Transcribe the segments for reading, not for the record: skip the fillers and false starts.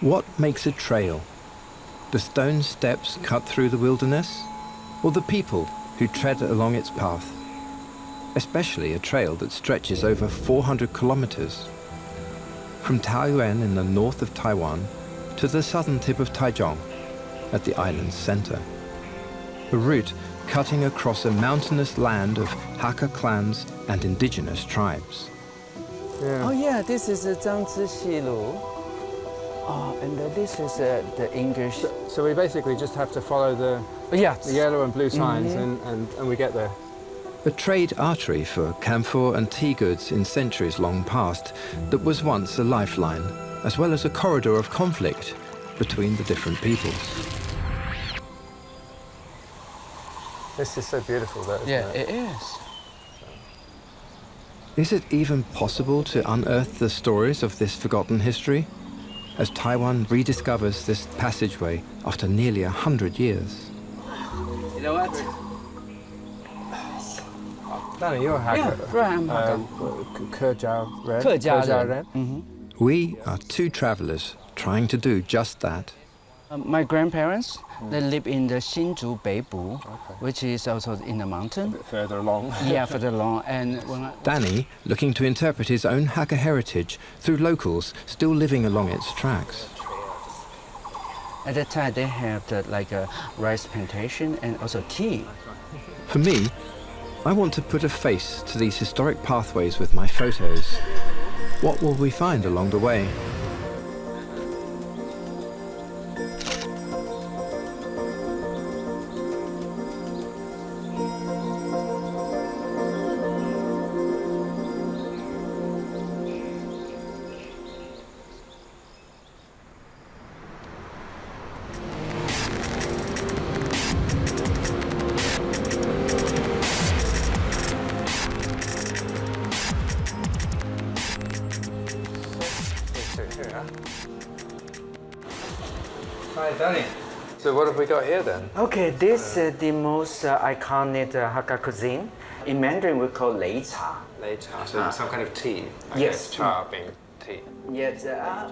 What makes a trail? The stone steps cut through the wilderness, or the people who tread along its path? Especially a trail that stretches over 400 kilometers. From Taoyuan in the north of Taiwan to the southern tip of Taichung at the island's center. A route cutting across a mountainous land of Hakka clans and indigenous tribes. Yeah. Oh yeah, this is Raknus Selu. Oh, and this is the English. So we basically just have to follow the yellow and blue signs and we get there. A trade artery for camphor and tea goods in centuries long past that was once a lifeline, as well as a corridor of conflict between the different peoples. This is so beautiful though, isn't Yeah, it? it is. Is it even possible to unearth the stories of this forgotten history, as Taiwan rediscovers this passageway after nearly 100 years? You know what? Danny, you're a Hakka. Yeah, right, I'm Hakka. Kejiao Ren. Kejiao Ren. We are two travelers trying to do just that. My grandparents, they live in the Hsinchu Beibu, which is also in the mountain. A bit further along. Yeah, further along. And when Danny looking to interpret his own Hakka heritage through locals still living along its tracks. at that time, they have like a rice plantation and also tea. For me, I want to put a face to these historic pathways with my photos. What will we find along the way? Hi, Danny. So what have we got here then? Okay, this is the most iconic Hakka cuisine. In Mandarin, we call lei cha. Lei cha, so some kind of tea. I Yes. guess cha being tea. Yes.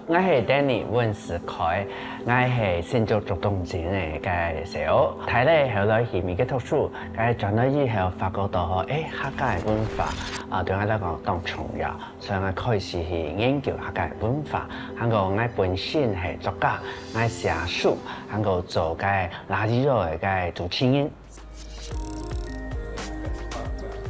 我係 Danny 温士凱，我係新竹竹東展嚟嘅時候，睇咧後來前面嘅圖書，佢轉咗以後發覺到客家嘅文化對我嚟講當重要，所以我開始去研究客家嘅文化。我本身係作家，我寫書，我做嘅垃圾肉嘅主持人。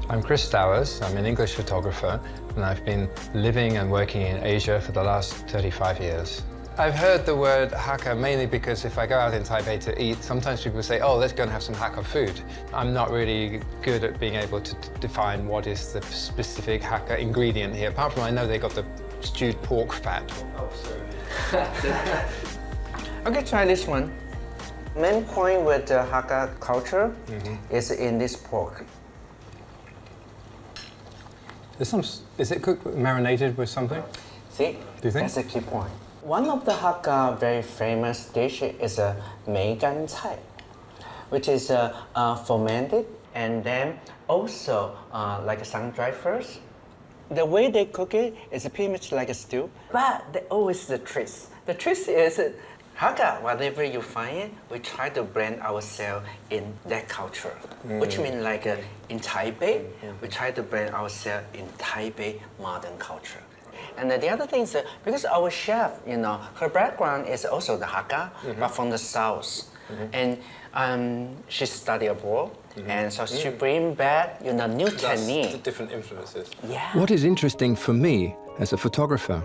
I'm Chris Stowers. I'm an English photographer, and I've been living and working in Asia for the last 35 years. I've heard the word Hakka mainly because if I go out in Taipei to eat, sometimes people say, oh, let's go and have some Hakka food. I'm not really good at being able to define what is the specific Hakka ingredient here, apart from I know they got the stewed pork fat. Oh, sorry. Okay, try this one. Main point with the Hakka culture is in this pork. Is it cooked, marinated with something? See, Do you think? that's a key point. One of the Hakka very famous dish is a mei gan cai, which is fermented and then also like some dry fruits. The way they cook it is pretty much like a stew, but there always the twist. The twist is Hakka, whatever you find it, we try to blend ourselves in that culture, which means like in Taipei, we try to blend ourselves in Taipei modern culture. And the other thing is because our chef, you know, her background is also the Hakka, but from the south. And she studied abroad, and so she bring back, you know, new technique. Different influences. Yeah. What is interesting for me as a photographer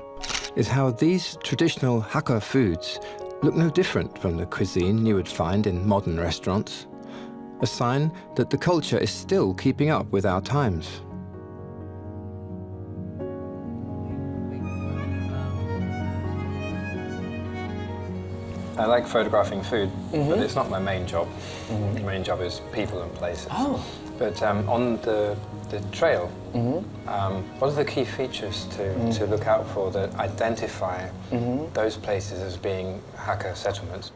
is how these traditional Hakka foods look no different from the cuisine you would find in modern restaurants. A sign that the culture is still keeping up with our times. I like photographing food, but it's not my main job. My main job is people and places. Oh. But on the trail, what are the key features to look out for that identify those places as being Hakka settlements?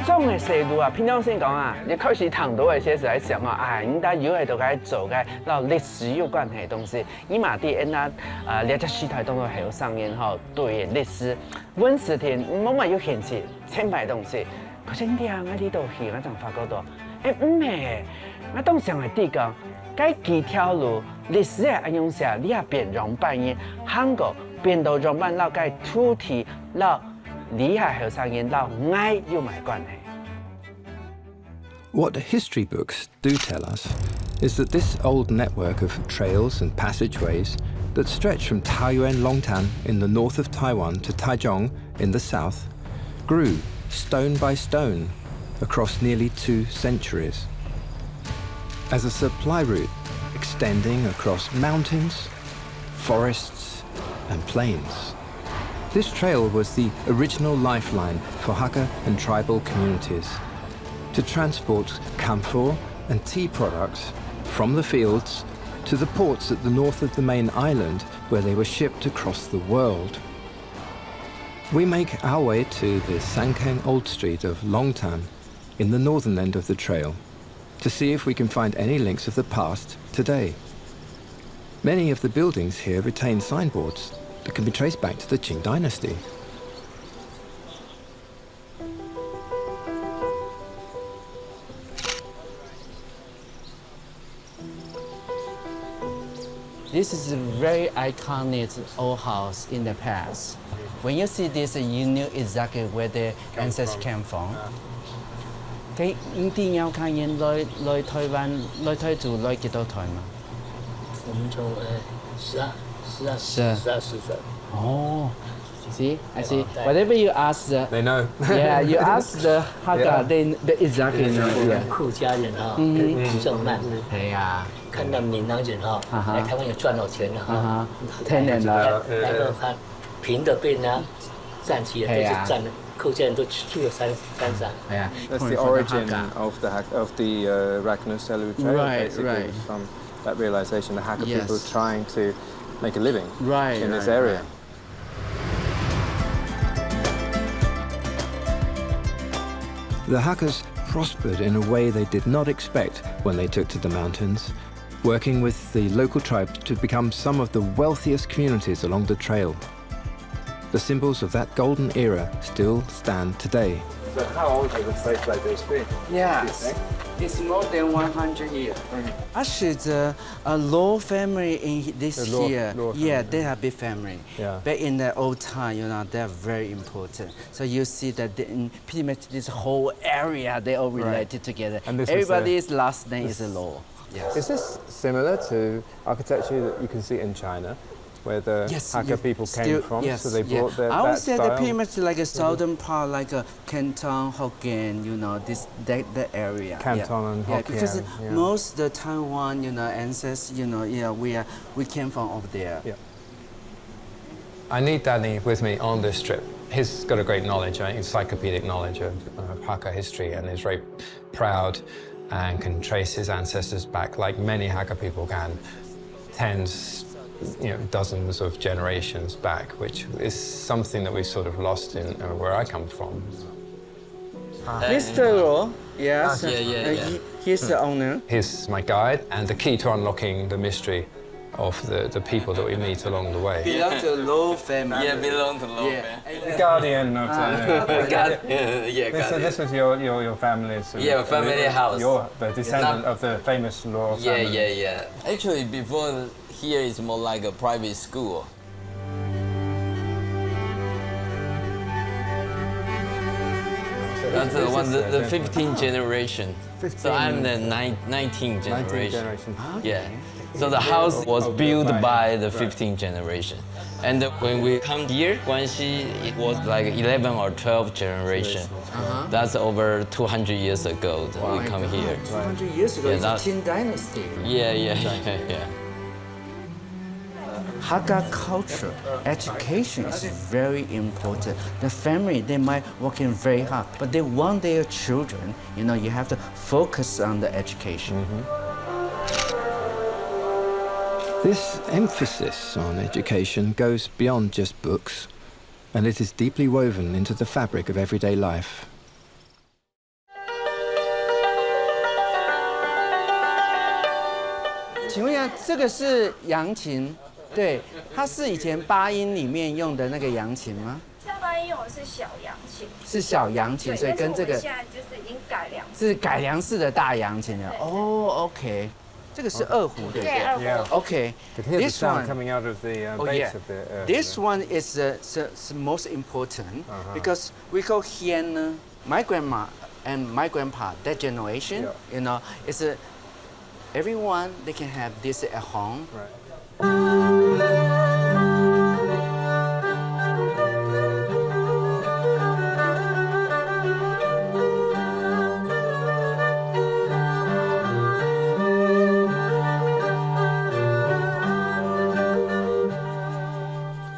种的西路啊，平常先讲啊，你开始谈到的些是在想啊，哎，你大有系都该做嘅，然后历史有关系的东西，伊嘛啲那列只时代当中系有上演吼，对历史温史田冇乜有显示千百东西，可是你啊，我呢度去，我就发觉到，唔系，我当时系啲讲，该几条路历史嘅安用下，你也变容扮演，韩国变到容扮，然后该土地，然后。厉害后生人到爱有埋关系。What history books do tell us is that this old network of trails and passageways that stretch from Taoyuan Longtan in the north of Taiwan to Taichung in the south grew stone by stone across nearly 2 centuries. As a supply route extending across mountains, forests and plains. This trail was the original lifeline for Hakka and tribal communities to transport camphor and tea products from the fields to the ports at the north of the main island where they were shipped across the world. We make our way to the Sankeng Old Street of Longtan in the northern end of the trail to see if we can find any links of the past today. Many of the buildings here retain signboards that can be traced back to the Qing dynasty. This is a very iconic old house in the past. When you see this, you knew exactly where the ancestors came from. 佢一定要看人來台灣來台住來幾多台嘛？我们从12 Oh, see, I see. Whatever you ask, They know. yeah, you ask the Hakka, they exactly know. 客家人哈，跟古正曼，係啊，看到闽南人哈，来台湾也赚到钱了哈，天然啦，那个他平的被人家占起来，都是占的，客家人都去了山上。係啊。 That's the origin of the Raknus Selu Trail, Right, basically, right. from that realization, the Hakka Yes. people trying to make a living Right, in this right, area. The Hakkas prospered in a way they did not expect when they took to the mountains, working with the local tribes to become some of the wealthiest communities along the trail. The symbols of that golden era still stand today. So how old would a place like this be? Yes, it's more than 100 years. Actually, the Law family in this Law- here, Law yeah, family. they are big family. Yeah. But in the old time, they are very important. So you see that in pretty much this whole area, they all related together. And this was Everybody's last name is a Law. Yes. Is this similar to architecture that you can see in China, where the Hakka people came from? Yes, So they brought I would that say style? that pretty much like a southern part, like a Canton, Hokkien, that area. Canton and Yeah, because Hokkien, yeah. most the Taiwan, ancestors, we came from over there. Yeah. I need Danny with me on this trip. He's got a great knowledge, encyclopedic knowledge of Hakka history, and is very proud and can trace his ancestors back, like many Hakka people can, tens, dozens of generations back, which is something that we sort of lost in where I come from. Mr. Law, yes, he's the owner. He's my guide and the key to unlocking the mystery of the people that we meet along the way. Belong to Law family. Yeah, belong to Law Yeah. family. The guardian of Yeah, So this was your family's Yeah, family house. You're the descendant Not- of the famous Law Yeah, family. yeah. Actually, before here is more like a private school. That's the 15th generation. So I'm the 19th generation. Yeah. So the house was built by the 15th generation. And when we come here, Guanxi, it was like 11 or 12 generation. That's over 200 years ago that we come here. 200 years ago, Yeah, it's that- Qing dynasty. Yeah. Hakka culture, education is very important. The family, they might working very hard, but they want their children, you have to focus on the education. This emphasis on education goes beyond just books, and it is deeply woven into the fabric of everyday life. 请问一下，这个是扬琴？对，它是以前八音里面用的那个扬琴吗？下八音用的是小扬琴，是小扬琴，所以跟这个现在就是已经改良，是改良式的大扬琴了。哦 ，OK， 这个是二胡，对不对？对，二胡。Okay, this one coming out of the base of the. This one is the most important because we call hian. My grandma and my grandpa, that generation, you know, it's everyone they can have this at home.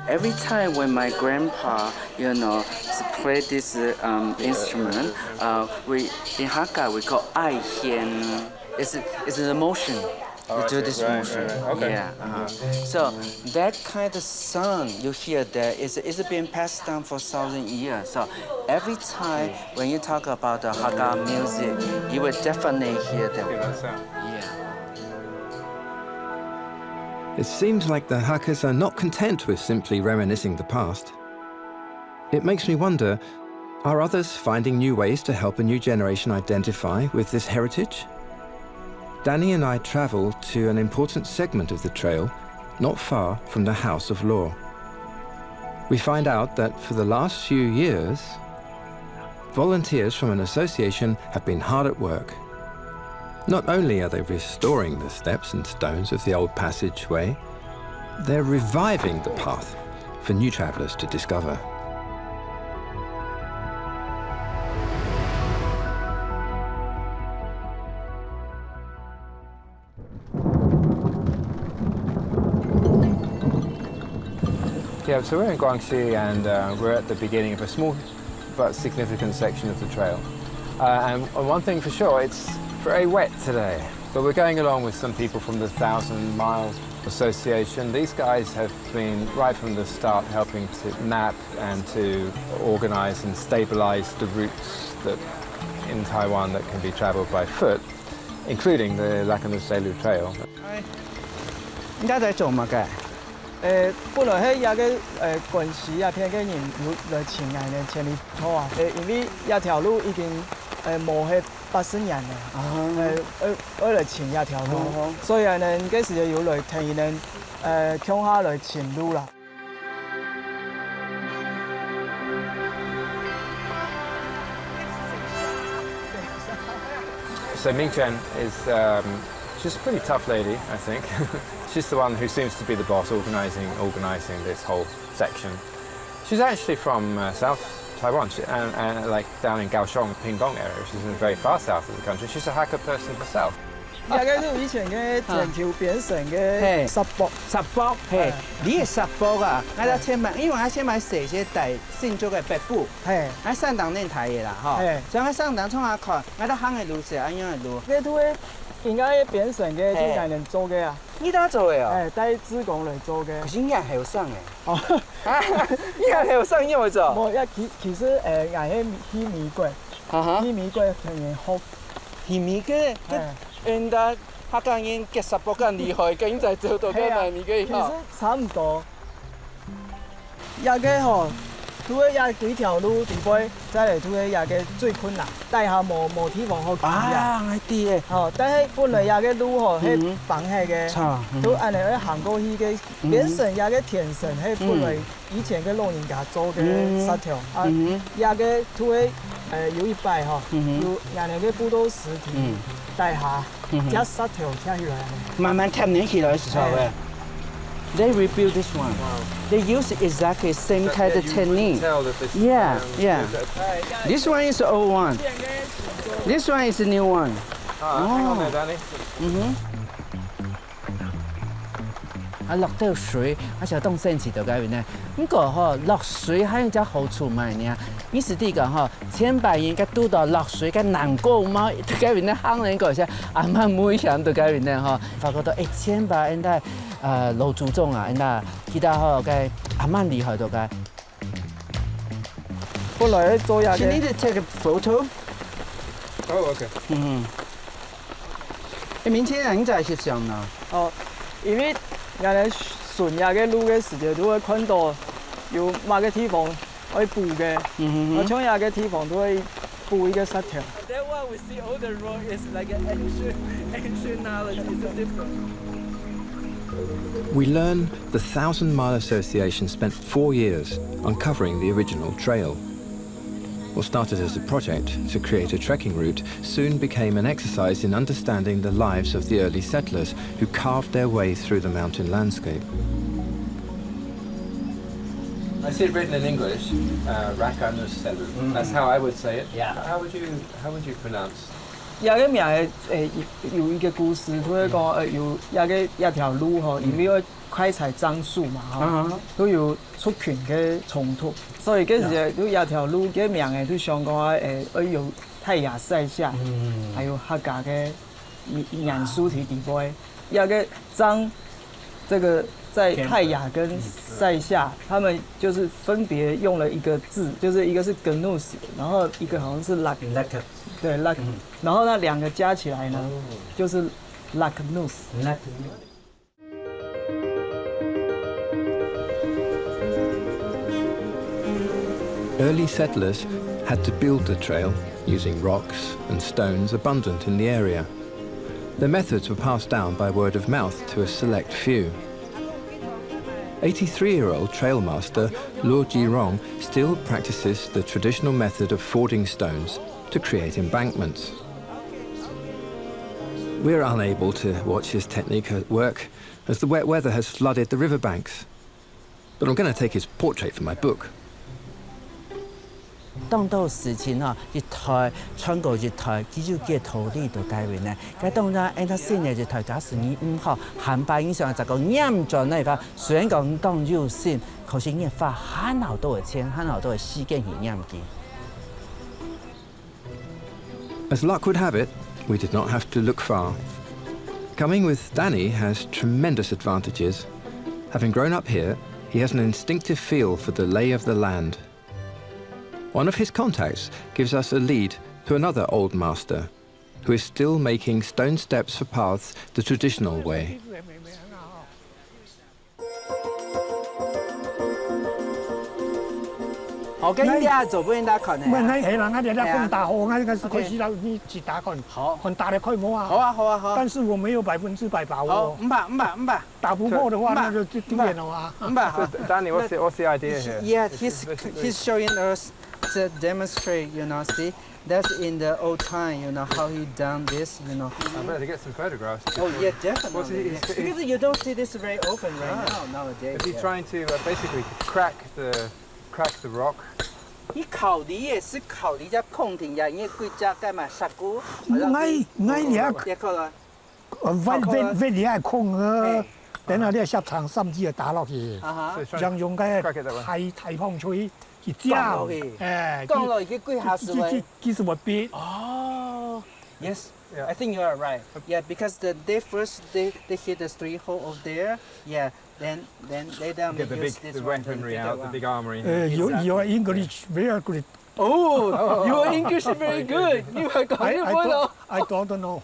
Every time when my grandpa, you know, play this instrument, we in Hakka we call ai hian. It's the motion. You do this motion. Okay. Yeah. So that kind of sound you hear there is been passed down for 1,000 years. So every time when you talk about the Hakka music, you will definitely hear that. Yeah. It seems like the Hakkas are not content with simply reminiscing the past. It makes me wonder, are others finding new ways to help a new generation identify with this heritage? Danny and I travel to an important segment of the trail, not far from the House of Law. We find out that for the last few years, volunteers from an association have been hard at work. Not only are they restoring the steps and stones of the old passageway, they're reviving the path for new travellers to discover. Yeah, so we're in Guangxi and we're at the beginning of a small but significant section of the trail. And one thing for sure, it's very wet today. But we're going along with some people from the 1,000 Mile Association. These guys have been, right from the start, helping to map and to organize and stabilize the routes that in Taiwan that can be traveled by foot, including the Raknus Selu Trail. 你家在做乜嘅？本來喺也嘅軍事啊，偏嘅人要來前人嘅前面拖啊，因為一條路已經冇係80年啦，我來前一條路，所以呢嗰時就要來停人鄉下來前路啦。So Mingchen is she's a pretty tough lady, I think. She's the one who seems to be the boss, organising this whole section. She's actually from South Taiwan, and like down in Kaohsiung, Pingdong area. She's in the very far south of the country. She's a Hakka person herself. 也嘅都以前嘅田橋變成嘅十博，係你係十博啊！我哋先買，因為我先買寫些大新竹嘅白布，係我上當年睇嘅啦，嗬。所以我上當衝下看，我哋行嘅路是安樣嘅路。嘅都係而家變成嘅啲人嚟做嘅啊！你打做嘅啊？係帶職工嚟做嘅。可是你係後生嘅。哦，你係後生因為做？冇其實硬係起美國，起美國同人學，起美國嘅。人哋客家人嘅十博咁厲害，竟就做到咁大面嘅。其實差唔多。也嘅嗬，佢也幾條路地方，再嚟佢也嘅最困難，大廈冇地方可以啊，係啲嘅。哦，但係本來也嘅路嗬係綁起嘅，都按嚟行過去嘅，變成也嘅田城係本來以前嘅老人家做嘅石條，啊，也嘅佢有一擺嗬，有人哋嘅步道石田。大廈一石條跳起來，慢慢貼起來嘅時候嘅。They rebuilt this one. They use exactly same kind of technique. Yeah, yeah. This one is the old one. This one is the new one. Hang on there, Danny. 啊，落到水，我就當生詞到嗰邊咧。不過嗬，落水還有隻好處嘛呢？意思啲講嗬，千百人嘅都到落水嘅難過嘛，到嗰邊咧行人嗰些阿媽每人到嗰邊咧嗬，發覺到千百人哋老祖宗啊，人哋其他嗬嘅阿媽厲害到嘅。本來做嘢嘅。You need to take a photo. Oh, okay. 明天人在翕相啦。哦，因為人哋順下嘅路嘅時候，都會看到有某個地方可以補嘅，我從下嘅地方都會補一個石條。That one we see all the road is like an ancient knowledge is different. We learn the 1,000 Mile Association spent 4 years uncovering the original trail. What started as a project to create a trekking route soon became an exercise in understanding the lives of the early settlers who carved their way through the mountain landscape. I see it written in English, Raknus Selu. That's how I would say it. Yeah. How would you pronounce? 有個名有一個故事，佢會講有一條路嗬，因為要開採樟樹嘛嗬，都有族群嘅衝突，所以嗰時都有條路嘅名嘅都想講有太陽曬下，還有客家嘅元素喺底部，有個樟這個在太陽跟曬下，他們就是分別用了一個字，就是一個是 Raknus， 然後一個好像是 Lak。对 ，Lak， 然后那两个加起来呢，就是 Raknus。Early settlers had to build the trail using rocks and stones abundant in the area. Their methods were passed down by word of mouth to a select few. 83-year-old trail master Luo Jirong still practices the traditional method of fording stones to create embankments. We're unable to watch his technique at work as the wet weather has flooded the riverbanks. But I'm going to take his portrait for my book. 當到事情啊，一台穿過一台，只有嘅土地到台灣呢。佢當然按照新嘅一台，假使你唔好，漢白影響就個嚴重那個，雖然講當有心，可是你花很好多嘅錢，很好多嘅時間去驗嘅。As luck would have it, we did not have to look far. Coming with Danny has tremendous advantages. Having grown up here, he has an instinctive feel for the lay of the land. One of his contacts gives us a lead to another old master, who is still making stone steps for paths the traditional way. 我跟你啊，做俾人家看呢。唔係係啦，我哋在看大河，我開始可以讓你去打看，看打得快冇啊？好啊，好啊，好啊。但是我沒有100%把握。500。打不過的話，那就丟臉了啊。500。Danny, what's the idea here? Yeah, he's showing us to demonstrate. You know, see. That's in the old time, you know, how he done this, you know. I better get some photographs. Oh yeah, definitely. Because you don't see this very often right now nowadays. Is he trying to basically crack the rock? 你考慮嘅是考慮只空田呀，因為佢只幹嘛石鼓。也個啦。喂你係空啊！等下你下場甚至係打落去，讓用嘅太風吹。降落去，降落去幾下時位？幾時會變？哦 ，yes, I think you are right. Yeah, because they first hit the 3 hole of there. Yeah, then they get the weaponry out, the big armory. Your English very good. Oh, your English is very good. You are going well. I don't know.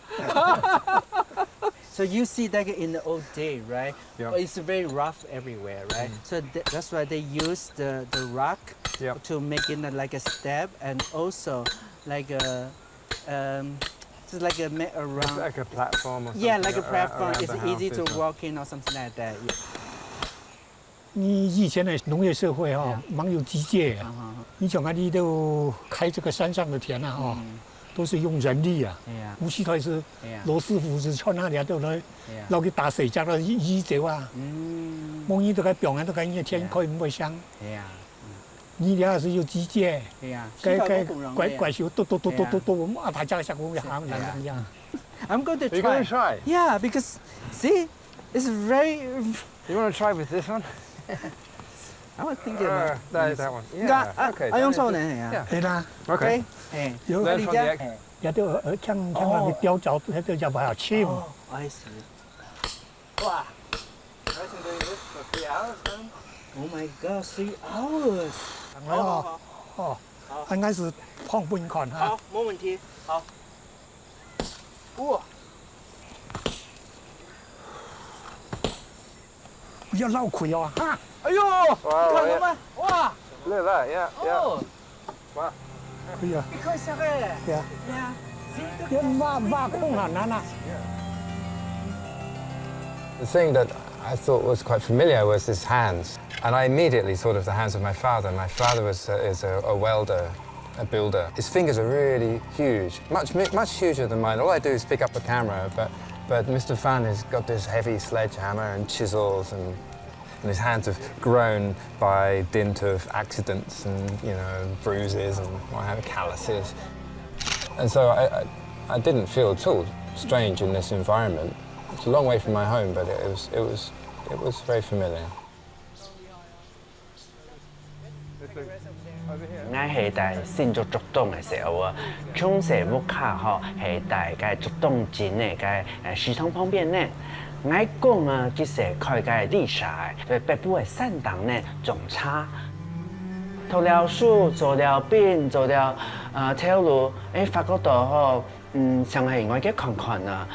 So you see that in the old day, right? Yeah. It's very rough everywhere, right? So that's why they use the rock to make it like a step, and also like a just like a mat around. It's like a platform or something. Yeah, like a platform. It's easy to walk in or something like that. Yeah. 你以前的农业社会哈，蛮有机械。你想看你都开这个山上的田啊哈。都是用人力啊，古時代是羅師傅是穿那裡都來，攞去打水漿啦，醫者啊，蒙醫都該表演都該因為天可以唔會香，你哋是有機械，怪手嘟，啊大家下個會行難咁樣。I'm going to try. You're going to try? Yeah, because see, it's very. You want to try with this one? I was thinking about that one. Yeah. Okay. 我用手呢，係啊。係啦。Okay. 有啲有啲像那個雕凿，喺度就話簽。I see. 哇！ I can do this for 3 hours, man. Oh my God, 3 hours. 應該是碰半看哈。好，冇問題。好。哇！不要绕开哦，哈！哎呦，看到吗？哇！ Look at that, yeah, yeah. 哦， Wow. 可以啊，你看一下哎，对啊，对啊，要挖空啊，难啊。 The thing that I thought was quite familiar was his hands. And I immediately thought of the hands of my father. My father is a welder, a builder. His fingers are really huge, much huger than mine. All I do is pick up a camera, but Mr. Fan has got this heavy sledgehammer and chisels, and his hands have grown by dint of accidents and, you know, bruises and what have you, calluses. And so I didn't feel at all strange in this environment. It's a long way from my home, but it was very familiar. 我係在新竹竹東嘅時候啊，從社屋卡嗬係大概竹東鎮嘅嘅市場旁邊呢。我講啊，其實佢嘅歷史對北部嘅山檔呢仲差。塗了樹，做了邊，做了條路，發覺到上係我嘅看看啊。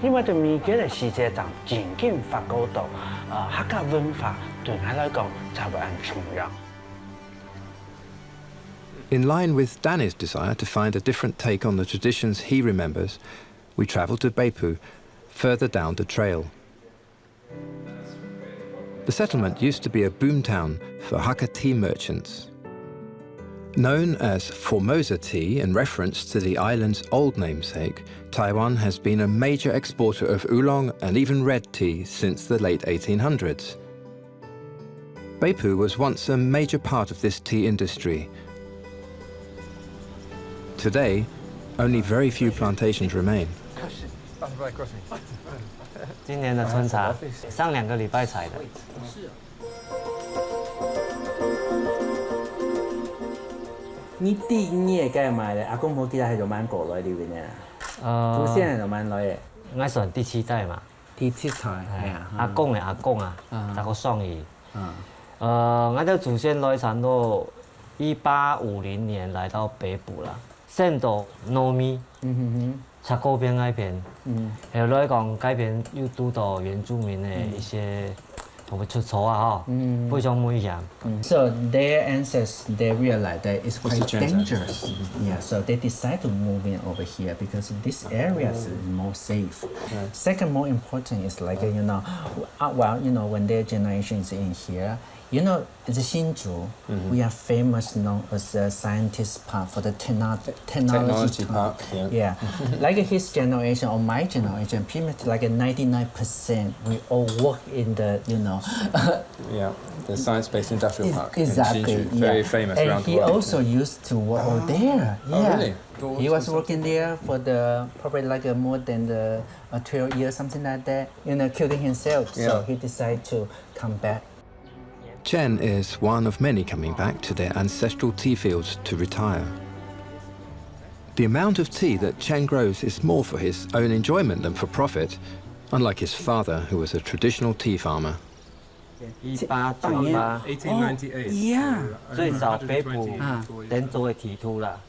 因為對面嘅世界上漸漸發覺到客家文化對我來講就係很重要。 In line with Danny's desire to find a different take on the traditions he remembers, we travelled to Beipu, further down the trail. The settlement used to be a boomtown for Hakka tea merchants. Known as Formosa tea in reference to the island's old namesake, Taiwan has been a major exporter of oolong and even red tea since the late 1800s. Beipu was once a major part of this tea industry. Today, only very few plantations remain. 今年的春茶上2个礼拜采的。你第一年嘅買咧，阿公冇記得係做乜過來呢邊嘅？祖先係做乜來嘅？我算第7代嘛。第7代係啊。阿公嘅阿公啊，大個雙語。我的祖先來差不多1850年來到北部啦。 先到糯米，插嗰邊那邊，後來講嗰邊又讀到原住民的一些同佢出錯啊，嗬，非常危險。So their ancestors they realized that it's quite dangerous. Yeah, so they decide to move in over here because this area is more safe. Second, more important is like you know, well you know when their generation is in here. You know, it's Hsinchu. We are famous known as the scientist park for the technology park. Yeah. Like his generation or my generation, pretty much like 99%, we all work in the, you know. Yeah, the science-based industrial park. Exactly. In Hsinchu, very famous and around the he world. also used to work over there. Yeah. Oh, really? He was working there for probably like more than 12 years, something like that. You know, killing himself. Yeah. So he decided to come back. Chen is one of many coming back to their ancestral tea fields to retire. The amount of tea that Chen grows is more for his own enjoyment than for profit, unlike his father, who was a traditional tea farmer. 1898，Yeah. 最早北部人做嘅地圖啦。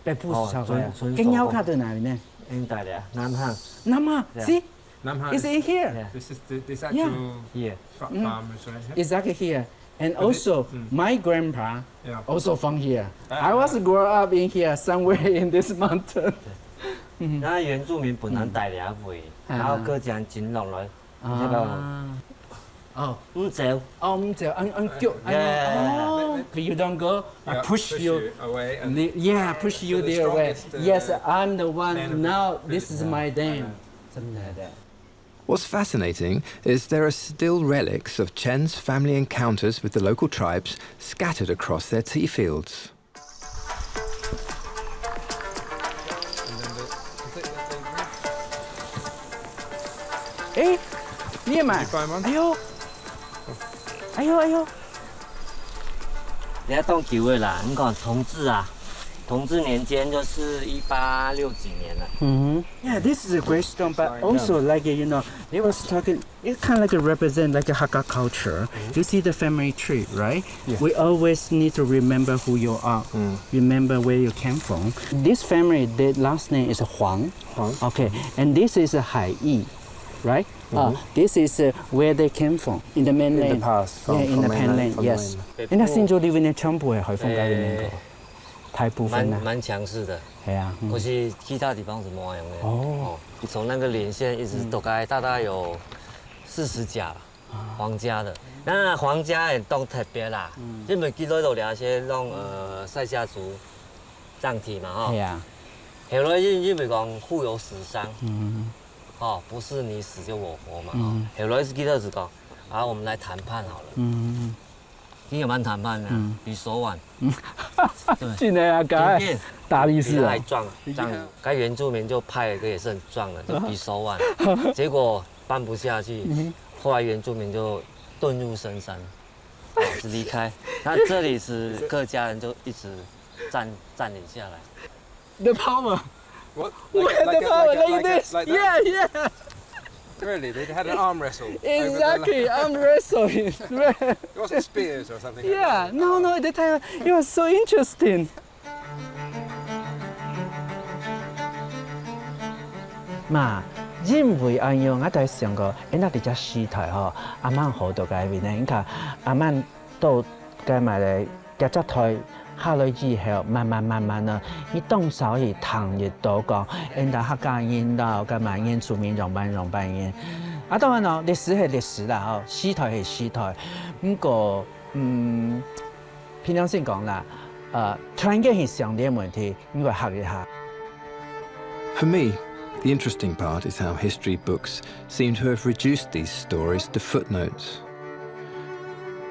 北部是超純根腰卡在哪裡呢？應該嘅，南漢。南漢 See? Namha Is it here? Yeah. This is this actual Here. farmers right here. Exactly here. And also, my grandpa Yeah. also from here. I was grow up in here somewhere in this mountain. 那原住民本來大兩會，然後佢將進落來，呢個 Oh, 唔走。If you don't go, I Yeah, push you. away. And Yeah, push you So the there away. strongest, Yes, I'm the man one. of Now the this is village. my dam. Something like that. What's fascinating is there are still relics of Chen's family encounters with the local tribes scattered across their tea fields. Hey, 你也买？哎呦，哎呦哎呦！你要當橋嘅啦，你講同治啊，同治年間就是1860幾年了。Yeah, this is a great stone, but also like you know, they was talking. It kind of like represent like a Hakka culture. You see the family tree, right? We always need to remember who you are. Remember where you came from. This family, their last name is Huang. Okay, and this is a Hai Yi, right? This is where they came from in the mainland. In the past, yeah, in the mainland, yes. 那新竹呢邊全部係海風界邊個，大部分啊。蠻強勢的。係啊。可是其他地方是冇樣的。哦。從那個連線一直大概有40家皇家的。那皇家也都特別啦，因為幾多度了些弄塞夏族葬體嘛，哈。係啊。後來因為講互有死傷。哦，不是你死就我活嘛。後來是幾多是講，啊，我們來談判好了。你有蠻談判的，比手腕。進來啊，該大力士啊。太壯，該原住民就派了一個也是很壯的，就比手腕。結果搬不下去，後來原住民就遁入深山，是離開。那這裡是客家人就一直佔領下來。The power. What? We had the power like this. Yeah, yeah. Really? They had an arm wrestle? Exactly, arm wrestle. It wasn't spears or something? Yeah, no, at the time it was so interesting. 嘛，因為安樣，我哋想過，那啲只屍體嗬，阿媽好到改變咧，你看阿媽都改埋嚟夾只台。下來之後，慢慢呢，你動手而談亦都講，到客家人到咁嘛，原住民用辦嘢。啊，當然咯，歷史係歷史啦，嗬，屍體係屍體。不過，平常先講啦，傳嘅係上啲問題，應該學一下。For me, the interesting part is how history books seem to have reduced these stories to footnotes.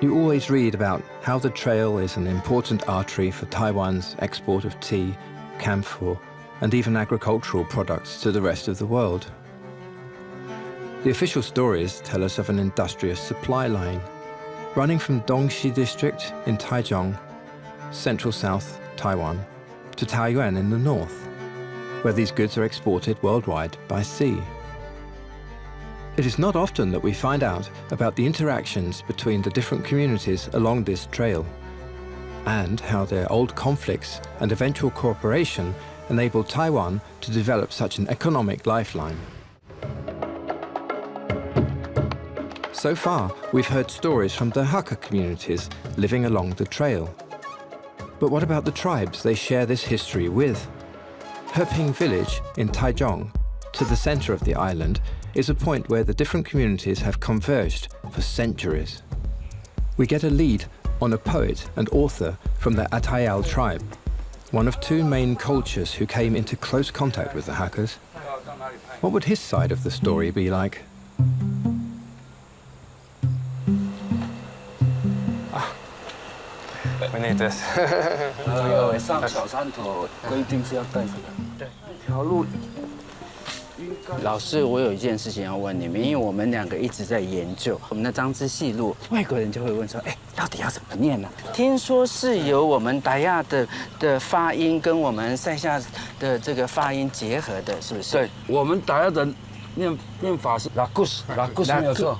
You always read about how the trail is an important artery for Taiwan's export of tea, camphor, and even agricultural products to the rest of the world. The official stories tell us of an industrious supply line running from Dongxi district in Taichung, central south Taiwan, to Taiyuan in the north, where these goods are exported worldwide by sea. It is not often that we find out about the interactions between the different communities along this trail, and how their old conflicts and eventual cooperation enabled Taiwan to develop such an economic lifeline. So far, we've heard stories from the Hakka communities living along the trail. But what about the tribes they share this history with? Heping village in Taichung, to the center of the island, is a point where the different communities have converged for centuries. We get a lead on a poet and author from the Atayal tribe, one of two main cultures who came into close contact with the Hakkas. What would his side of the story be like? We need this. 上小山头规定是要带这个。对，条路。老师，我有一件事情要问你们，因为我们两个一直在研究我们的张之细路，外国人就会问说，到底要怎么念呢？听说是由我们达亚的发音跟我们塞夏的这个发音结合的，是不是？对，我们达亚的念法是 Raknus 没有错。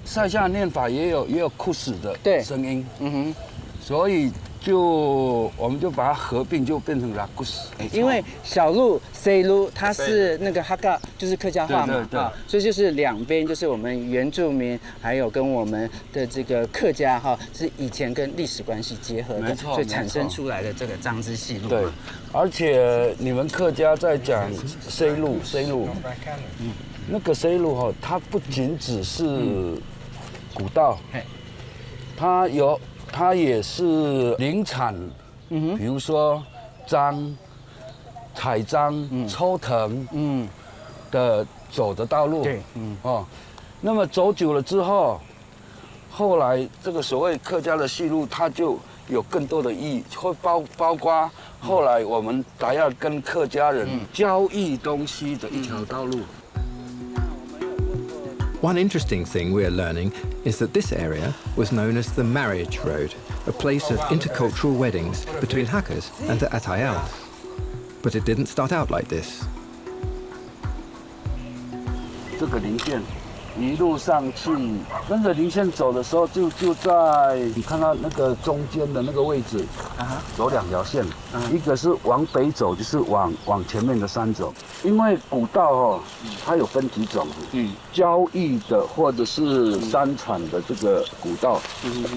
塞夏念法也有 kus 的声音。所以我们就把它合并，就变成 Raknus。因为小路 C 路它是那个哈嘎，就是客家话嘛，对，所以就是两边就是我们原住民，还有跟我们的这个客家哈，是以前跟历史关系结合的，所以产生出来的这个张之细路。对，而且你们客家在讲 C 路，那个 C 路哈，它不仅只是古道，它也是林产，比如说采樟、抽藤的走的道路。对，那么走久了之后，后来这个所谓客家的细路，它就有更多的意义，会包括后来我们达亚跟客家人交易东西的一条道路。One interesting thing we're learning is that this area was known as the Marriage Road, a place of intercultural weddings between Hakkas and the Atayals. But it didn't start out like this. 这个林线一路上去，跟着林线走的时候，就在你看到那个中间的那个位置，有两条线，一个是往北走，就是往前面的山走。因为古道哦，它有分几种，郊域的或者是山产的这个古道，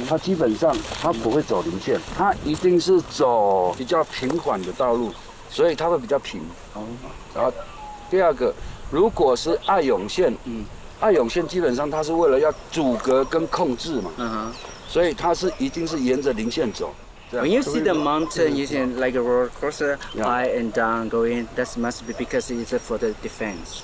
它基本上它不会走零线，它一定是走比较平缓的道路，所以它会比较平。然后第二个，如果是爱永线，爱永线基本上它是为了要阻隔跟控制嘛，所以它是一定是沿着零线走。When you see the mountain using like a roller coaster, high and down going, that must be because it's for the defense.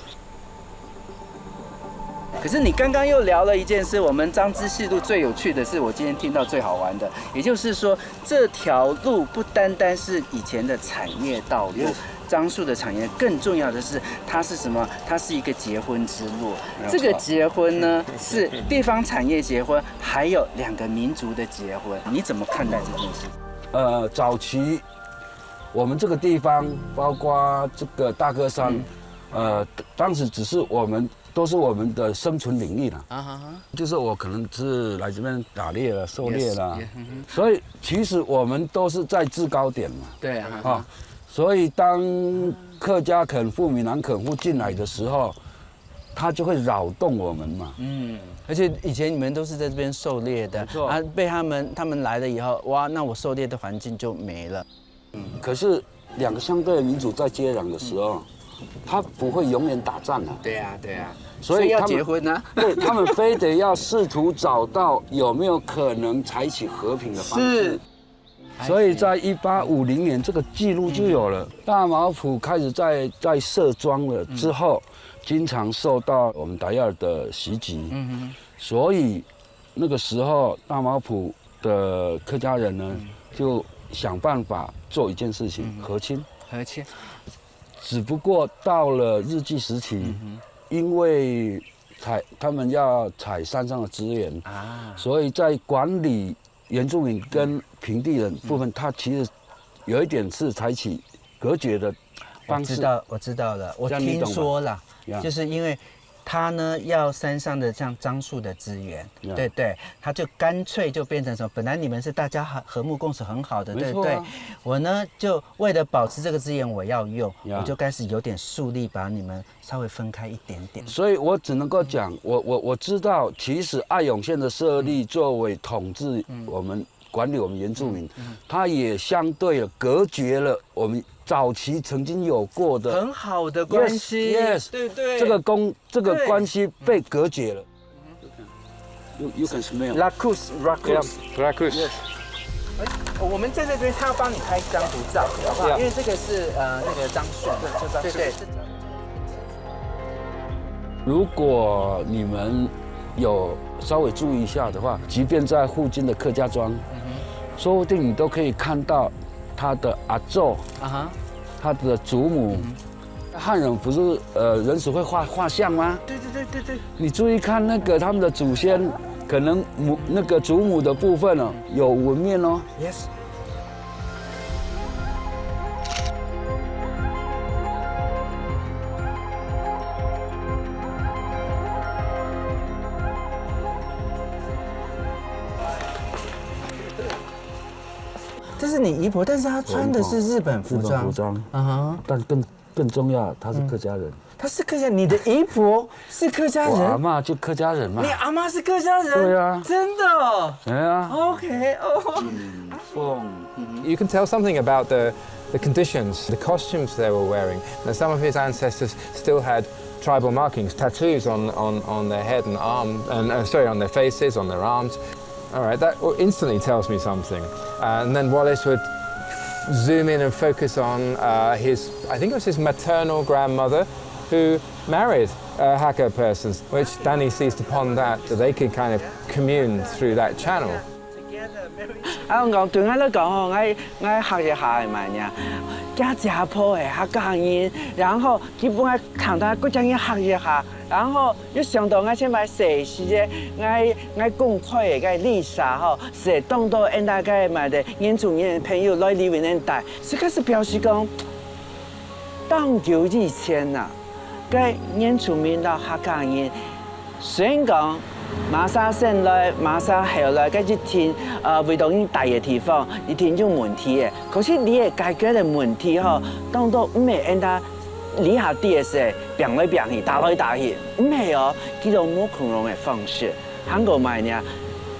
可是你刚刚又聊了一件事，我们彰之系路最有趣的是，我今天听到最好玩的，也就是说，这条路不单单是以前的产业道路。樟树的产业更重要的是，它是什么？它是一个结婚之路。这个结婚呢，是地方产业结婚，还有2个民族的结婚。你怎么看待这件事？早期我们这个地方，包括这个大哥山，当时只是都是我们的生存领域了。就是我可能是来这边打猎了、狩猎了，所以其实我们都是在制高点嘛。对啊。所以当客家垦户、闽南垦户进来的时候，他就会扰动我们嘛。而且以前你们都是在这边狩猎的，被他们来了以后，哇，那我狩猎的环境就没了。可是2个相对的民族在接壤的时候，他不会永远打仗啊。对啊。所以要结婚呢？对，他们非得要试图找到有没有可能采取和平的方式。所以在1850年这个记录就有了，大茅埔开始在设庄了之后，经常受到我们达亚的袭击，所以那个时候大茅埔的客家人呢，就想办法做一件事情，和亲。只不过到了日据时期，因为他们要采山上的资源所以在管理原住民跟平地人部分，它其实有一点是采取隔绝的方式。我知道了，我听说了，就是因为他呢要山上的像樟树的资源，对，他就干脆就变成什么？本来你们是大家和睦共处很好的，对不对？我呢就为了保持这个资源我要用，我就开始有点树立把你们稍微分开一点点。所以我只能够讲，我知道，其实爱永县的设立作为统治我们管理我们原住民，它也相对的隔绝了我们早期曾经有过的很好的关系，对对，这个关系被隔绝了。You can smell. Raknus. Raknus. 我们在这边，他要帮你拍一张独照，好不好？因为这个是那个樟树，对。如果你们有稍微注意一下的话，即便在附近的客家庄，说不定你都可以看到他的阿祖，他的祖母。汉人不是人死会画像吗？对。你注意看那个他们的祖先，可能那个祖母的部分哦，有纹面哦。Yes。这是你姨婆，但是她穿的是日本服装，但更重要，她是客家人。她是客家，你的姨婆是客家人？我阿嬷就客家人嘛。你阿嬷是客家人？对啊，真的哦。对啊。OK， You can tell something about the conditions, the costumes they were wearing. Now, some of his ancestors still had tribal markings, tattoos on their head and arm, and on their faces, on their arms. All right, that instantly tells me something. And then Wallace would zoom in and focus on I think it was his maternal grandmother, who married a Hakka person, which Danny seized upon that they could kind of commune through that channel. 我讲对我来讲吼，我学一下的嘛呀，加家婆的客家人，然后基本上谈到各种嘢学一下，然后又想到我先买学习的，我公开的历史吼，是当到现代个嘛的原住民朋友来里面年代，这个是表示讲，当久以前呐，个原住民到客家人，虽然讲马沙县内、马沙后来嗰啲天味道已經大嘅地方，你天有問題嘅。可是你嘅解決嘅問題吼，當到唔係按他理下啲嘅時，變來變去，打來打去，唔係哦，叫做冇恐龍嘅方式。韓國買呢，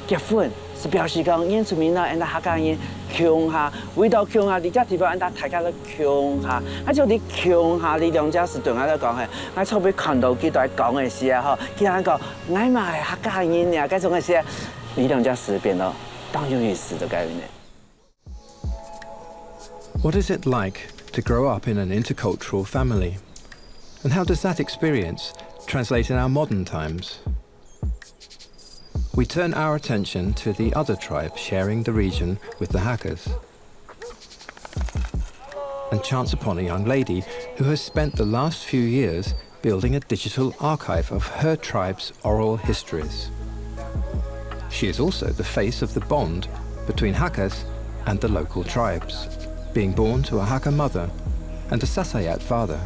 結婚是表示講原住民啦，按他客家人強下，味道強下，你只地方按他大家都強下，啊就你強下，你兩家是對我嚟講係，我初尾看到佢在講嘅時候，佢喺講，我嘛係客家人呀，嗰種嘅時，你兩家是變到當有意思的概念。What is it like to grow up in an intercultural family? And how does that experience translate in our modern times? We turn our attention to the other tribe sharing the region with the Hakkas, and chance upon a young lady who has spent the last few years building a digital archive of her tribe's oral histories. She is also the face of the bond between Hakkas and the local tribes, being born to a Hakka mother and a Sasayat father.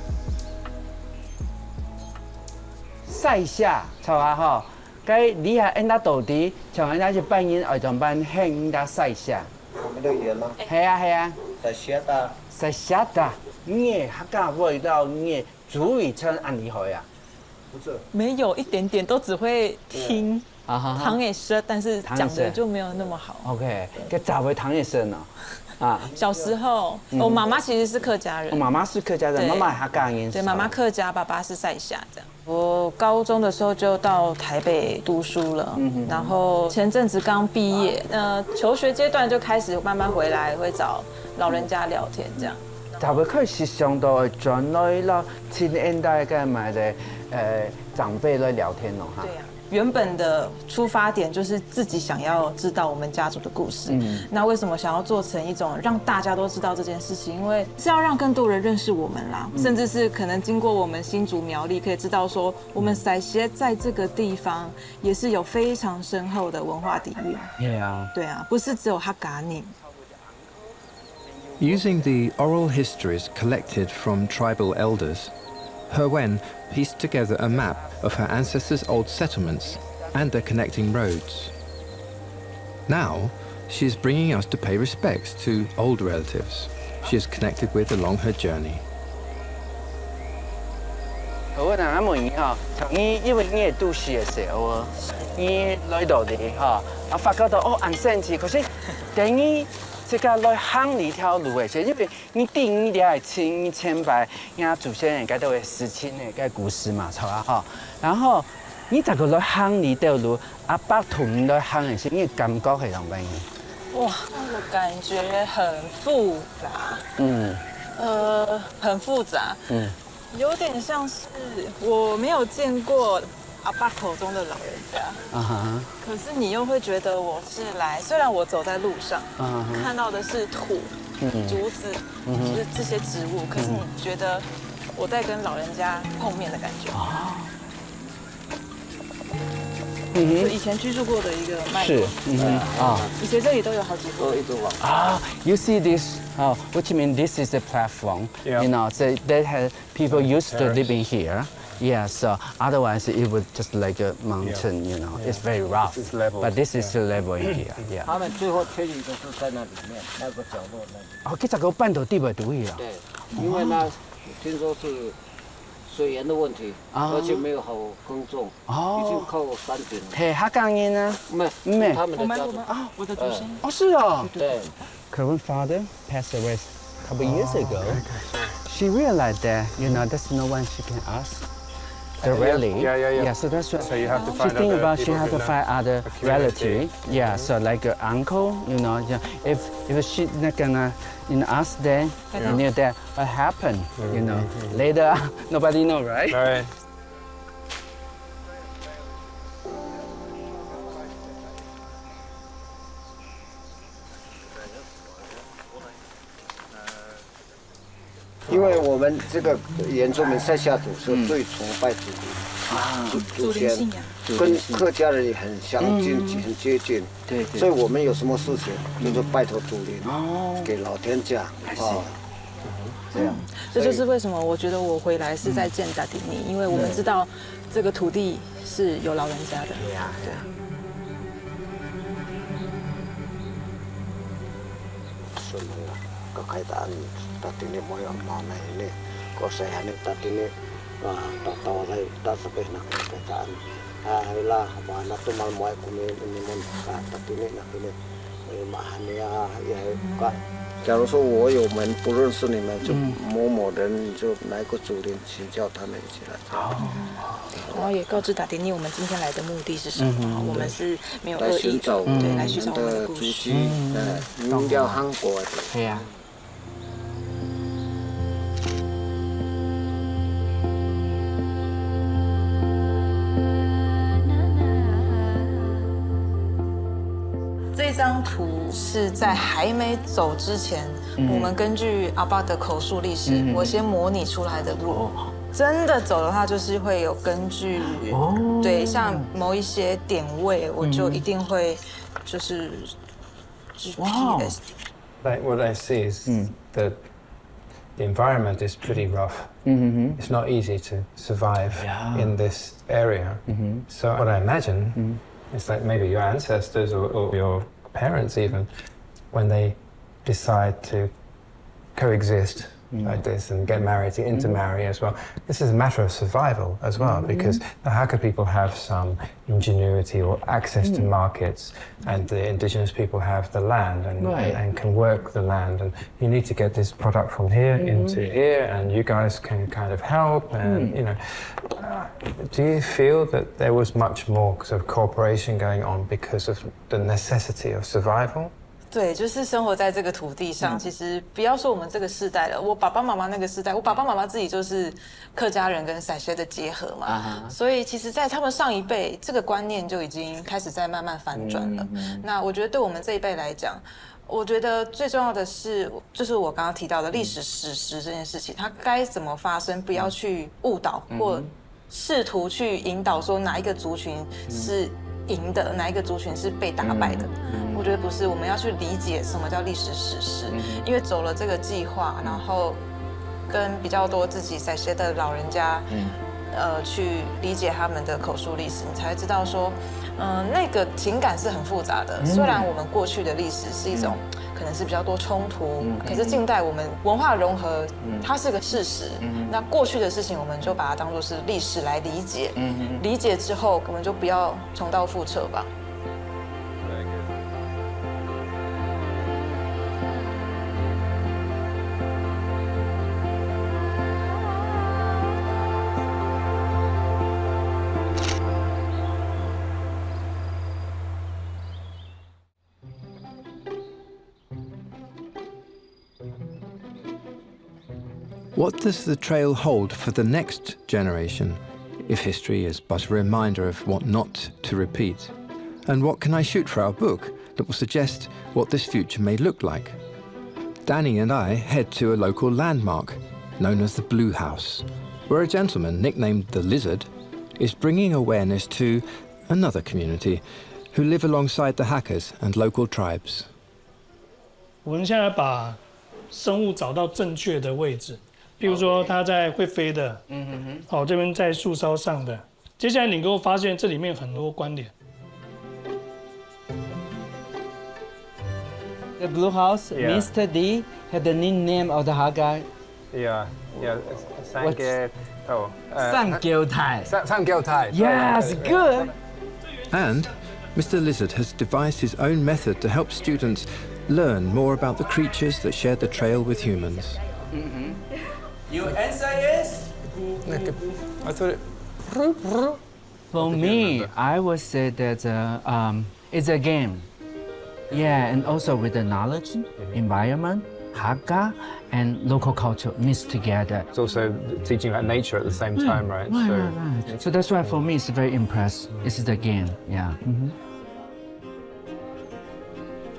晒下，錯啊嗬，佢你係按他到底，像按他去扮演外種班，向他晒下。我們的語言嗎？係啊係啊。在學的。在學的，你客家味道，你主語稱按厲害啊？不是。沒有一點點，都只會聽。唐也說，但是講的就沒有那麼好。OK， 佢咋會唐也說呢？啊，小時候，我媽媽其實是客家人。媽媽是客家人，媽媽係客家人。對，媽媽客家，爸爸是賽夏這樣。我高中的時候就到台北讀書了，然後前陣子剛畢業，求學階段就開始慢慢回來，會找老人家聊天這樣。就會開始想到將來啦，前年代嘅埋嘅長輩來聊天咯哈。對呀。原本的出發點就是自己想要知道我們家族的故事。那為什麼想要做成一種讓大家都知道這件事情？因為是要讓更多人認識我們啦，甚至是可能經過我們新竹苗栗，可以知道說我們賽夏在這個地方也是有非常深厚的文化底蘊。對啊，不是只有客家人。Using the oral histories collected from tribal elders, Herwen pieced together a map of her ancestors' old settlements and their connecting roads. Now, she is bringing us to pay respects to old relatives she is connected with along her journey. 我嗱問你嚇，你因為你係都市嘅時候，你來到啲嚇，我發覺到哦，很神奇，可是等你。這個來行呢條路嘅時，因為你定你哋係千百人家祖先人家都係事情嘅個故事嘛，係嘛嗬？然後你這個來行呢條路，阿伯同你來行嘅時，你感覺係點樣？哇，我感覺很複雜。很複雜。有點像是我沒有見過阿爸口中的老人家，可是你又會覺得我是來，雖然我走在路上，看到的是土、竹子，就是這些植物，可是你覺得我在跟老人家碰面的感覺。以前居住過的一個脈絡，以前這裡都有好幾個。You see this? Which means this is a platform. You know, so that has people used to living here. Yeah, so otherwise it would just like a mountain, you know. It's very rough, but this is the level in here. Yeah. 他们最后迁移都是在那里面那个角落那里。哦，這個半島地位獨立啊。對，因為呢，聽說是水源的問題，而且沒有好耕種，已經靠山頂了。係客家人啊？沒，他們的家族。啊，我的祖先。哦，是啊。對。Current father passed away a couple years ago. She realized that, you know, there's no one she can ask. Directly. Yeah, so that's what. So you have to find she think about she have to find other relative. Yeah, so like an uncle, you know. If she not gonna, you know, ask them, you know that what happened, you know. Later, nobody know, right? Right. 因为我们这个原住民赛夏族是最崇拜祖灵，祖先跟客家人也很相近，很接近。对。所以我们有什么事情，就是拜托祖灵，给老天家这样，这就是为什么我觉得我回来是在见达迪尼，因为我们知道这个土地是有老人家的。对呀，对。顺了，ก็ใครตาตัดที่นี่บ่อยมาในนี่ก็ใส่ให้นี่ตัดที่นี่ต่อให้ตัดสเปนนักใครตาเวลาบ้านนักตุมาหมวยคนนี้มันตัดที่นี่นักที่นี่มาเนี่ยก็假如说我有门不认识你们，就某某人就来个主人请教他们一起来。然后也告知达迪尼我们今天来的目的是什么，我们是没有恶意的，对，来寻找我们的故事。您叫韩国的。对呀。这张图是在还没走之前，我们根据阿爸的口述历史，我先模拟出来的路。真的走的话，就是会有根据，对，像某一些点位，我就一定会就是GPS。What I see is that the environment is pretty rough. It's not easy to survive in this area. So what I imagine is like maybe your ancestors or your parents even, when they decide to coexist like this and get married, to intermarry as well. This is a matter of survival as well, because the Hakka people have some ingenuity or access to markets, and the indigenous people have the land and can work the land, and you need to get this product from here into here, and you guys can kind of help, and you know. Do you feel that there was much more sort of cooperation going on because of the necessity of survival? 对，就是生活在这个土地上。其实不要说我们这个世代了，我爸爸妈妈那个世代，我爸爸妈妈自己就是客家人跟陕西的结合嘛，所以其实，在他们上一辈，这个观念就已经开始在慢慢反转了。那我觉得对我们这一辈来讲，我觉得最重要的是，就是我刚刚提到的历史史实这件事情，它该怎么发生，不要去误导或试图去引导说哪一个族群是赢的，哪一个族群是被打败的。我觉得不是，我们要去理解什么叫历史史实，因为走了这个计划，然后跟比较多自己在学的老人家，去理解他们的口述历史，你才知道说，那个情感是很复杂的。虽然我们过去的历史是一种可能是比较多冲突，可是近代我们文化融合，它是个事实。那过去的事情，我们就把它当作是历史来理解。理解之后，我们就不要重蹈覆辙吧。What does the trail hold for the next generation, if history is but a reminder of what not to repeat? And what can I shoot for our book that will suggest what this future may look like? Danny and I head to a local landmark known as the Blue House, where a gentleman nicknamed the Lizard is bringing awareness to another community who live alongside the Hakkas and local tribes. 我们现在把生物找到正确的位置。比如说，它在会飞的，好，这边在树梢上的。接下来你给我发现这里面很多关联。The Blue House, Mr. D had the nickname of the Hakka. Yeah. Samgyeo Samgyeo-tai. Samgyeo-tai. Yes, good. And Mr. Lizard has devised his own method to help students learn more about the creatures that share the trail with humans. Your answer is? I thought it. For me, I would say that it's a game. Yeah, and also with the knowledge, environment, Hakka, and local culture mixed together. It's also teaching about nature at the same time, right? Right. So that's why for me it's very impressive. This is the game, yeah.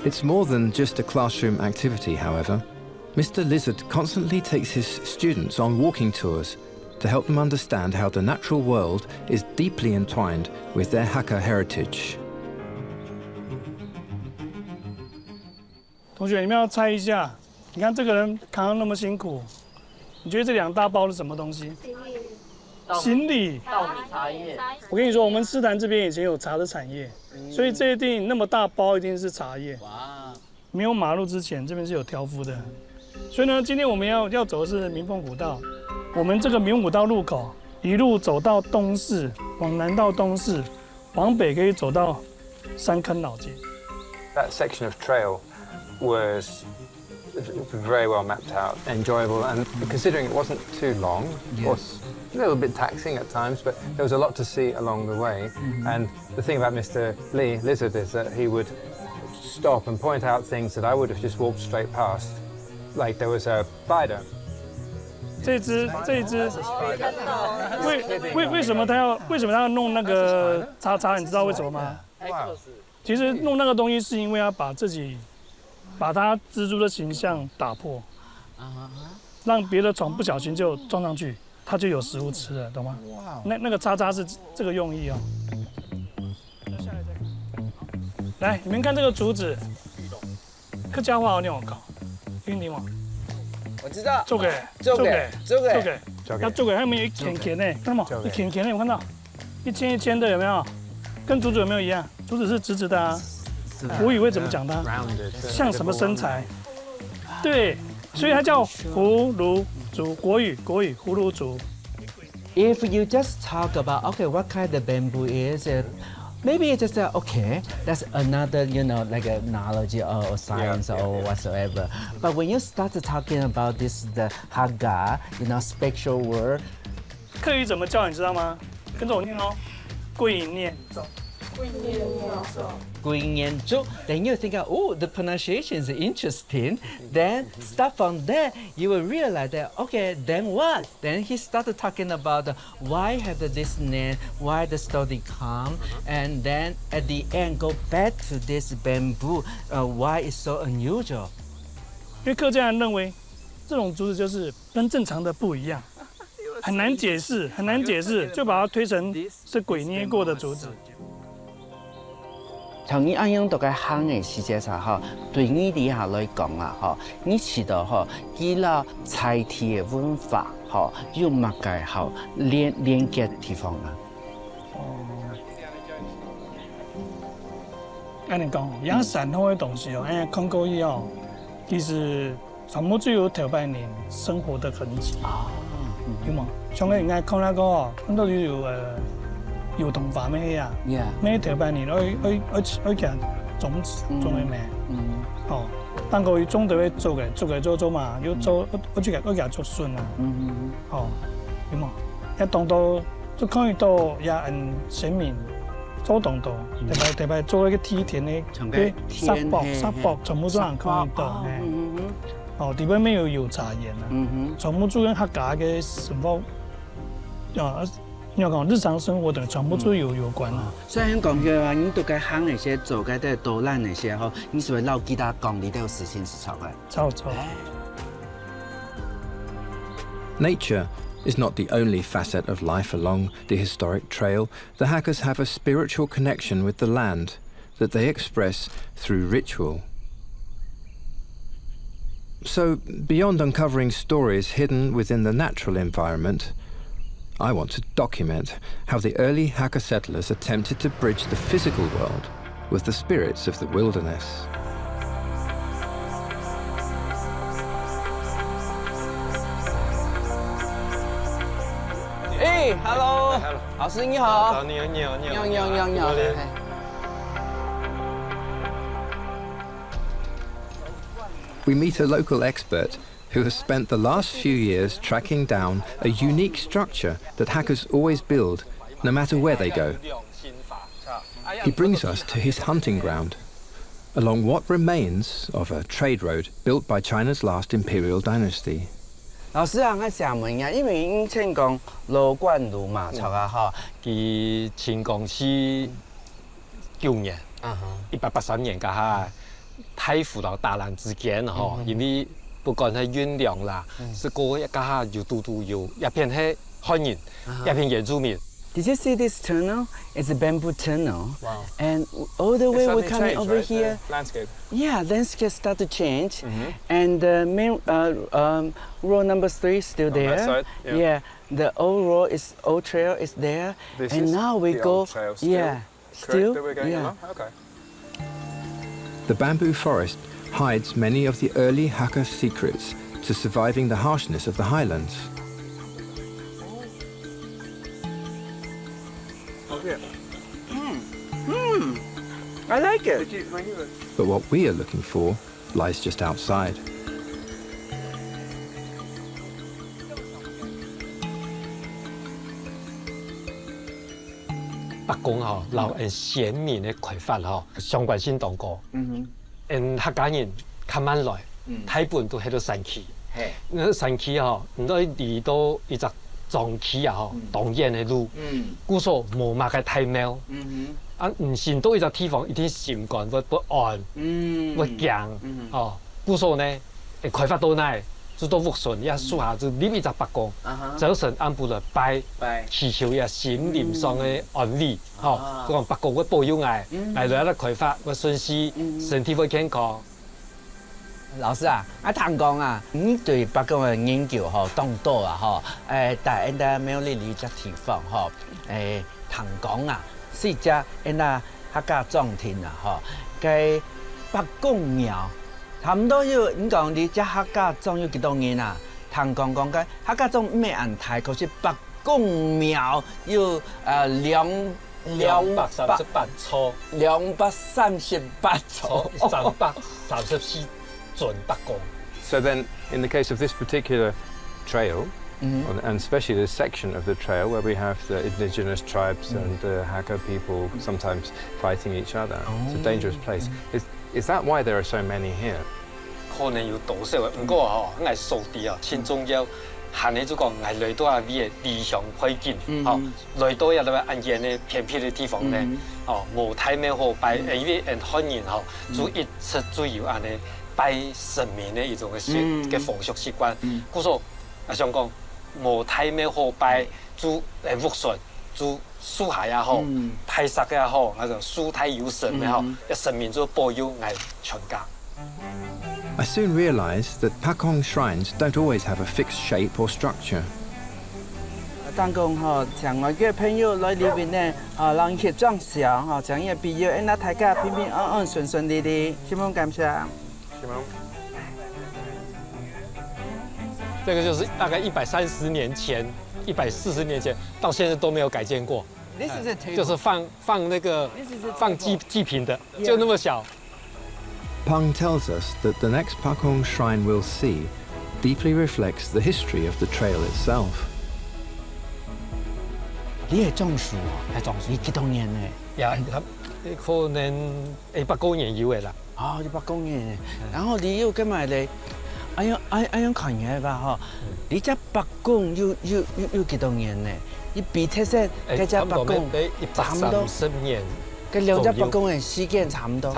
It's more than just a classroom activity, however. Mr. Lizard constantly takes his students on walking tours to help them understand how the natural world is deeply entwined with their Hakka heritage. 同学，你们要猜一下，你看这个人扛得那么辛苦，你觉得这2大包是什么东西？行李。稻米茶叶。我跟你说，我们斯坦这边以前有茶的产业，所以这一定那么大包一定是茶叶。哇！没有马路之前，这边是有挑夫的。所以呢，今天我们要走的是民丰古道。我们这个民丰古道路口一路走到东市，往南到东市，往北可以走到三坑老街。That section of trail was very well mapped out, enjoyable, and considering it wasn't too long, of course, a little bit taxing at times, but there was a lot to see along the way. And the thing about Mr. Lee Lizard is that he would stop and point out things that I would have just walked straight past, like there was a spider. 这一只，为什么他要弄那个叉？你知道为什么吗？其实弄那个东西是因为要把它蜘蛛的形象打破，让别的虫不小心就撞上去，它就有食物吃了，懂吗？那个叉是这个用意哦。来，你们看这个竹子，客家话你有搞，听听吗？我知道。做给，要做给，还有没有一圈圈呢？看到吗？一圈圈呢，有看到？一圈的有没有？跟竹子有没有一样？竹子是直直的啊。国语会怎么讲它？像什么身材？对，所以它叫葫芦竹。国语葫芦竹。If you just talk about what kind of bamboo is it, maybe it's just okay. That's another like a knowledge or science or whatsoever. But when you start talking about the Hakka, spatial word. 客语怎么叫你知道吗？跟着我念哦，贵念咒。Then you think, the pronunciation is interesting. Then start from there, you will realize that, then what? Then he started talking about why have this name, why the story come, and then at the end go back to this bamboo, why it's so unusual. 因为客家人认为这种竹子就是跟正常的不一样，很难解释，就把它推成是鬼捏过的竹子。从你安样大概行的时间上哈，对你底下来讲啊哈，你知道哈，记了菜体的文化哈，有乜嘅好连接的地方啊？按你讲，养山后的东西哦，看过以后，其实全部都有台湾人生活的痕迹啊，有冇？像你爱看那个哦，看到有有同化咩啊？咩台湾人爱讲种子种的咩？哦，但佢种就会做嘅，做嘛，要做我就做顺啊。哦，有冇？一当到就看到也很鲜明。做动作，特别做一个梯田的，沙漠，全部都能看到。哦，地边没有茶叶啊，全部都跟客家的生活，你要讲日常生活的全部都有关啊。虽然讲嘅话，你都该行那些做该的导览那些吼，你是会老记得讲你都有事情是错的。错。Nature is not the only facet of life along the historic trail. The Hakkas have a spiritual connection with the land that they express through ritual. So, beyond uncovering stories hidden within the natural environment, I want to document how the early Hakka settlers attempted to bridge the physical world with the spirits of the wilderness. Hey, hello， 老师你好。你好。We meet a local expert who has spent the last few years tracking down a unique structure that Hakkas always build, no matter where they go. He brings us to his hunting ground, along what remains of a trade road built by China's last imperial dynasty. 老师啊，我想问呀，因为以前讲罗贯路嘛，错啊哈，佢前公司9年，183年噶哈，太湖到大南之间哈，因为不管係運糧啦，是嗰一家下有有一片係漢人，一片原住民。Did you see this tunnel? It's a bamboo tunnel. Wow. And all the way we're coming over right? here. The landscape. Yeah, landscape start to change. And the main road number 3 is still there. that side? Yeah. The old trail is there. This and is now we the go. old trail still? Yeah. Still. That we're going along? Okay. The bamboo forest hides many of the early Hakka secrets to surviving the harshness of the highlands. I like it. But what we are looking for lies just outside. Bắc Cung留人先民的开发相关性同高。因客家人较慢来，大部分都喺度山区。那山区唔可以离到一只藏区当然的路，故所无乜嘅太庙。唔先到一只地方，一定心肝不安，不强。故所呢，开发到呢，就到福顺也树下就立一只北宫，早晨按部来拜，祈求也心灵上的安慰。佢讲北宫会保佑我，来来开发会顺利，身体会健康。老师啊，唐讲啊，你对北宫的研究当多啊但係沒有嚟只地方唐講啊，是只客家莊田啊嘅北宮廟，差唔多要你講你只客家莊要幾多年啊？唐講嘅客家莊咩安排，可是北宮廟要238初238初，334準北宮。So then, in the case of this particular trail, and especially this section of the trail where we have the indigenous tribes and the Hakka people sometimes fighting each other, it's a dangerous place. Is that why there are so many here? 可能有多少嘅，不過我數字先重要。行你就講，我來到啊啲理想環境，來到一個安全嘅偏僻嘅地方咧，無太咩好拜，因為人漢人就一直都有安尼拜神明嘅一種嘅風俗習慣，故所我想講無太咩好拜，就福順，就樹下也好，太實也好，那種樹太有神也好，神明就保佑我全家。I soon realized that Pakong shrines don't always have a fixed shape or structure. 當講像我嘅朋友來呢邊呢，讓協裝上將嘢必要，那大家平平安安、順順利利，希望感謝。这个就是大概130年前、140年前，到现在都没有改建过。就是放祭品的，就那么小。Pang tells us that the next Pakong shrine we'll see deeply reflects the history of the trail itself. 你係種樹係種樹，你幾多年咧？可能100公年有嘅啦。100公年，然後你要跟埋你，I樣看嘢吧你只北宮要幾多年咧？你比睇先，嗰只北宮差唔多130年。嗰兩隻北宮嘅時間差唔多。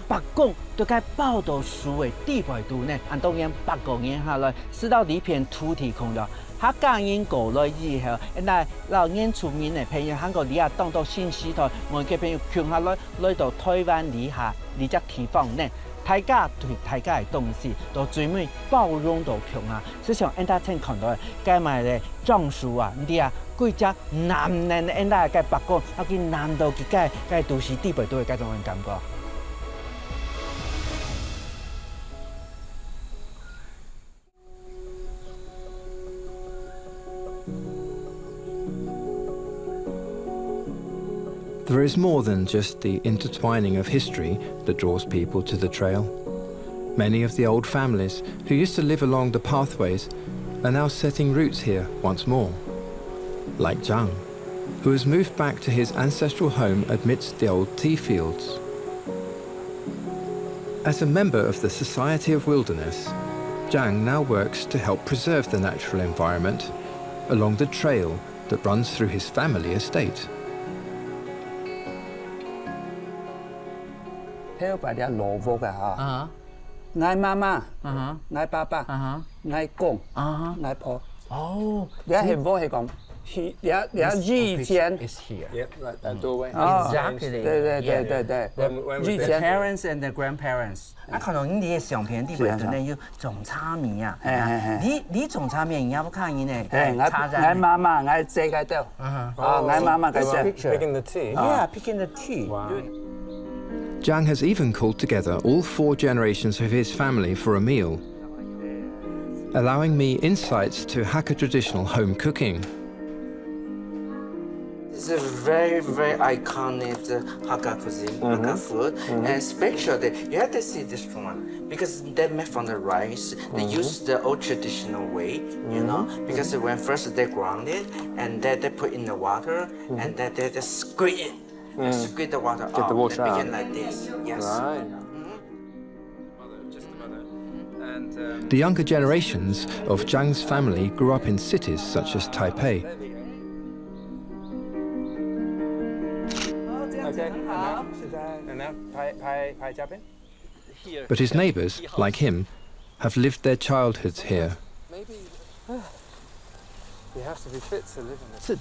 北宮對佢報道樹嘅地位度呢，按當然8個年下來，直到呢片土地空了。客家人過來以後，嗱老年出面嘅朋友，香港你啊當到新時代，我嘅朋友窮下來到台灣以下呢隻地方呢，大家對大家嘅東西都最尾包容到窮啊！就像人家曾看到嘅，計埋咧樟樹啊，你啊幾隻男人人家嘅北宮，啊佢男到佢嘅都市地位都係嗰種感覺。There is more than just the intertwining of history that draws people to the trail. Many of the old families who used to live along the pathways are now setting roots here once more. Like Zhang, who has moved back to his ancestral home amidst the old tea fields. As a member of the Society of Wilderness, Zhang now works to help preserve the natural environment along the trail that runs through his family estate. 聽把啲蘿蔔嘅嚇，嗌媽媽，嗌爸爸，嗌公，嗌婆。你係唔可以講日间 is here. Yep, like that doorway. Exactly. 对。 The parents and the grandparents. 可能你嘅相片啲人可能要種差面啊。你種差面有冇看見呢？我媽媽我這個度，我媽媽嘅 Picking the tea. Yeah, picking the tea. Wow. Zhang has even called together all 4 generations of his family for a meal, allowing me insights to Hakka traditional home cooking. It's a very, very iconic Hakka cuisine, Hakka food, and especially you have to see this one because they're made from the rice. They use the old traditional way, you know, because when first they ground it and then they put in the water and then they just squeeze it, squeeze the water Get out. the water They begin out. like this. Yes. Right. The younger generations of Zhang's family grew up in cities such as Taipei. But his neighbors, like him, have lived their childhoods here. You have to be fit to live in this.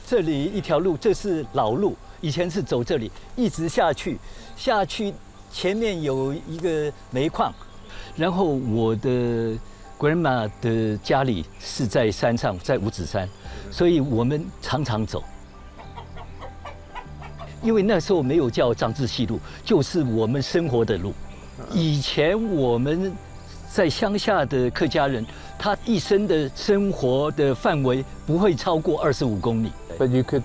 这里一条路，这是老路，以前是走这里，一直下去，前面有一个煤矿，然后我的 grandma 的家里是在山上，在五指山，所以我们常常走。因为那时候没有叫张志系路，就是我们生活的路。以前我们在乡下的客家人，他一生的生活的范围不会超过25公里。But you could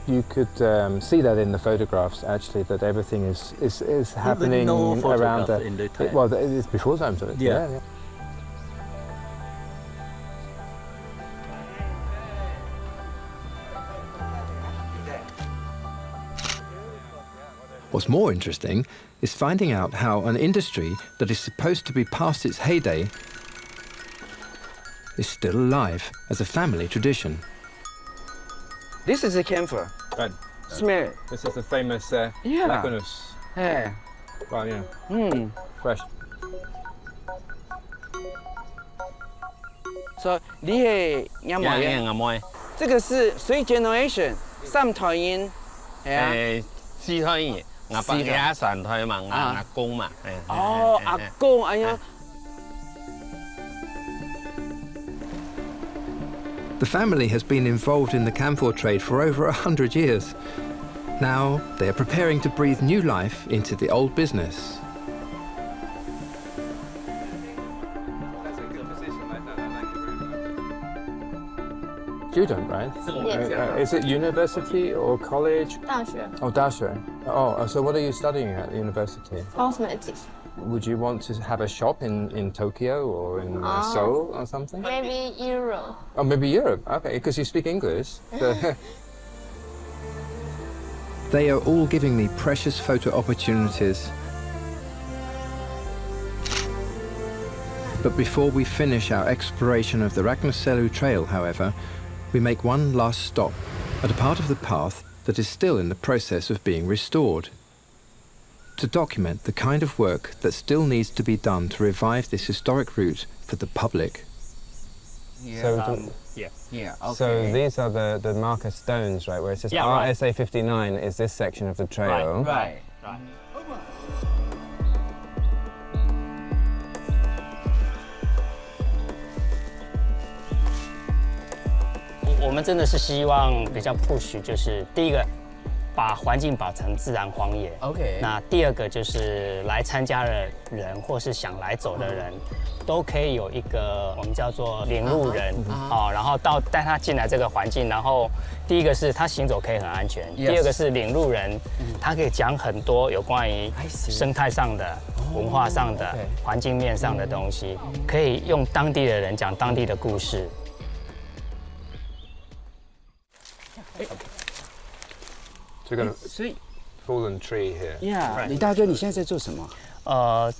see that in the photographs actually that everything is happening no around the. In the time. Well, it's before time, so yeah. What's more interesting is finding out how an industry that is supposed to be past its heyday is still alive as a family tradition. This is a camphor. Right. Smell it. This is the famous Raknus. Yeah. Well, yeah. Fresh. So, 你係啱唔啱？啱唔啱？這個是3 generation 3代人。係啊。4代人，我爸嘅3代嘛，我阿公嘛。哦，阿公，哎呀。The family has been involved in the camphor trade for over 100 years. Now they are preparing to breathe new life into the old business. Student, right? Yes. Is it university or college? 大学 Oh, 大学. Oh, so what are you studying at university? cosmetics. Would you want to have a shop in Tokyo or in Seoul or something? Maybe Euro. Oh, maybe Europe. Okay, because you speak English. So They are all giving me precious photo opportunities. But before we finish our exploration of the Raknus Selu Trail, however, we make one last stop at a part of the path that is still in the process of being restored, to document the kind of work that still needs to be done to revive this historic route for the public. So these are the marker stones, right, where it says RSA 59 is this section of the trail. Right. 我们真的是希望比较 push， 就是第一个把环境保成自然荒野。OK。那第二个就是来参加的人或是想来走的人，都可以有一个我们叫做领路人然后带他进来这个环境，然后第一个是他行走可以很安全，第二个是领路人，他可以讲很多有关于生态上的、文化上的、环境面上的东西，可以用当地的人讲当地的故事。So you've got a fallen tree here. Yeah， 李大哥，你现在在做什么？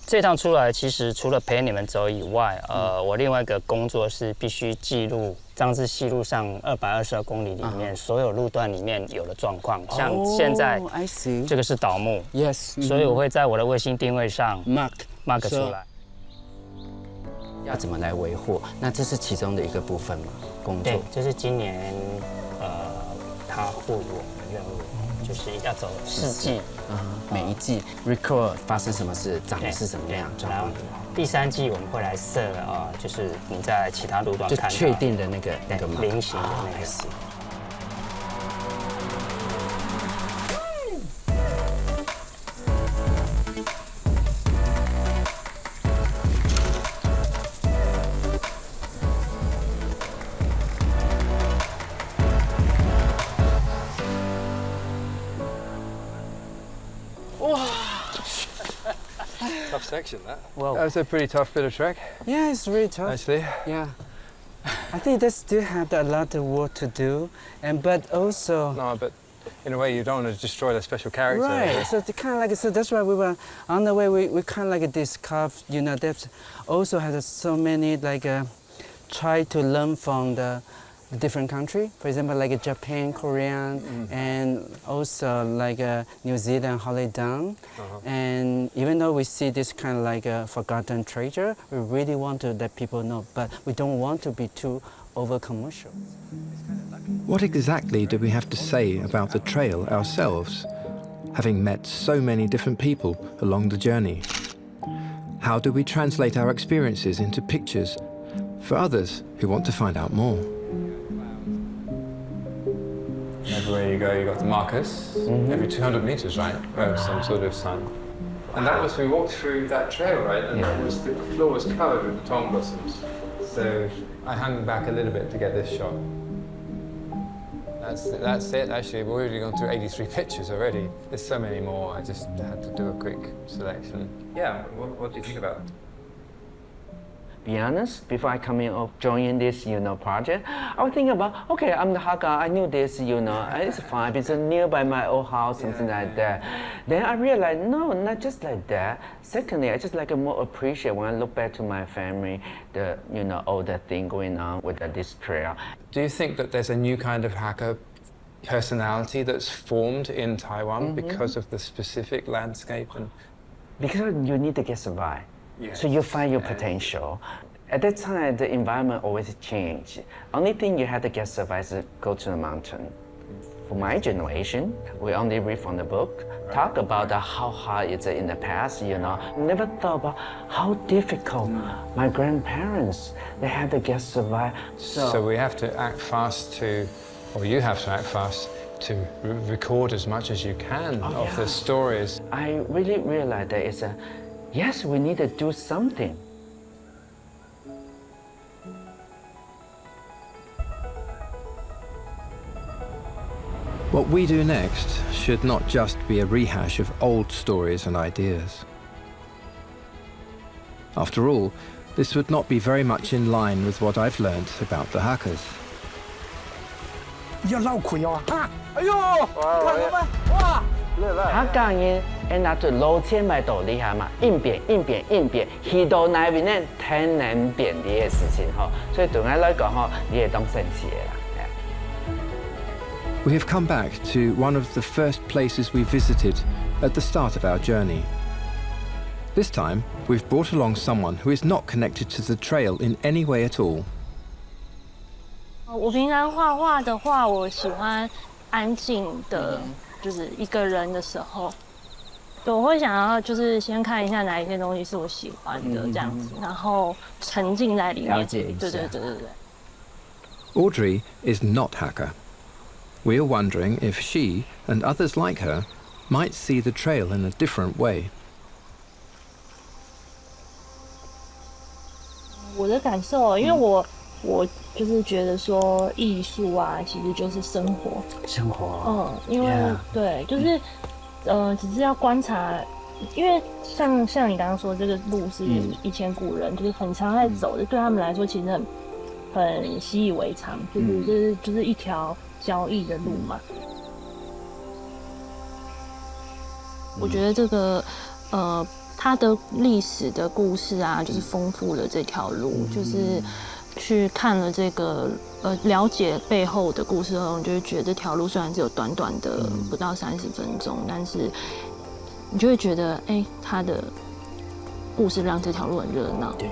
这趟出来其实除了陪你们走以外，我另外一个工作是必须记录张之西路上222公里里面所有路段里面有的状况，像现在这个是倒木 ，Yes， 所以我会在我的卫星定位上 mark 出来。要怎么来维护？那这是其中的一个部分嘛，工作。对，这是今年他赋予我们的任务，就是要走4季，每一季 record 发生什么事，长得是什么样状况。第3季我们会来设就是你在其他路段看到就确定的那个菱形的那个。Tough section, that. Well, that was a pretty tough bit of trek. Yeah, it's really tough. Actually. Yeah. I think they still have a lot of work to do, but also. No, but in a way, you don't want to destroy the special character. Right. So kind of like so that's why we were on the way. We kind of like discovered, that also has so many try to learn from the different country. For example, like Japan, Korean, and also like New Zealand, Holly Down. And even though we see this kind of like a forgotten treasure, we really want to let people know, but we don't want to be too over commercial. What exactly do we have to say about the trail ourselves, having met so many different people along the journey? How do we translate our experiences into pictures for others who want to find out more? Everywhere you go, you got the markers. Every 200 meters, right? Some sort of sign. And that was, we walked through that trail, right? And the floor was covered with tom blossoms. So I hung back a little bit to get this shot. That's it, actually. We've already gone through 83 pictures already. There's so many more. I just had to do a quick selection. Yeah, what do you think about it? Be honest, before I come in or join this, project, I was thinking about, okay, I'm the Hakka, I knew this, it's fine, it's nearby my old house, something like that. Then I realized, no, not just like that. Secondly, I just more appreciate when I look back to my family, all the thing going on with this trail. Do you think that there's a new kind of Hakka personality that's formed in Taiwan because of the specific landscape? Because you need to get survive. Yes. So you find your potential. At that time, the environment always changed. Only thing you had to get survive is go to the mountain. For my generation, we only read from the book, talk about how hard it's in the past, Never thought about how difficult my grandparents, they had to get survive. So we have to act fast or you have to act fast to record as much as you can of the stories. I really realized that yes, we need to do something. What we do next should not just be a rehash of old stories and ideas. After all, this would not be very much in line with what I've learned about the Hakkas. 要绕亏哦！啊！哎呦，看到吗？哇！ 他讲嘅，那就6000米度底下嘛，应变，去到那边呢，天能变啲嘅事情所以对我来讲你係當神奇嘅啦。We have come back to one of the first places we visited at the start of our journey. This time, we've brought along someone who is not connected to the trail in any way at all. 我平常画画的话，我喜欢安静的。就是一个人的时候，我会想要就是先看一下哪一些东西是我喜欢的这样子，然后沉浸在里面。了解一下。对。Audrey is not Hakka. We are wondering if she and others like her might see the trail in a different way. 我的感受，因为我就是觉得说艺术啊，其实就是生活。生活。因为对，就是只是要观察，因为像你刚刚说这个路是以前古人就是很常在走的，对他们来说其实很习以为常，就是一条交易的路嘛。我觉得这个它的历史的故事啊，就是丰富了这条路，就是去看了这个了解背后的故事后，你就会觉得这条路虽然只有短短的不到30分钟，但是你就会觉得，它的故事让这条路很热闹。对。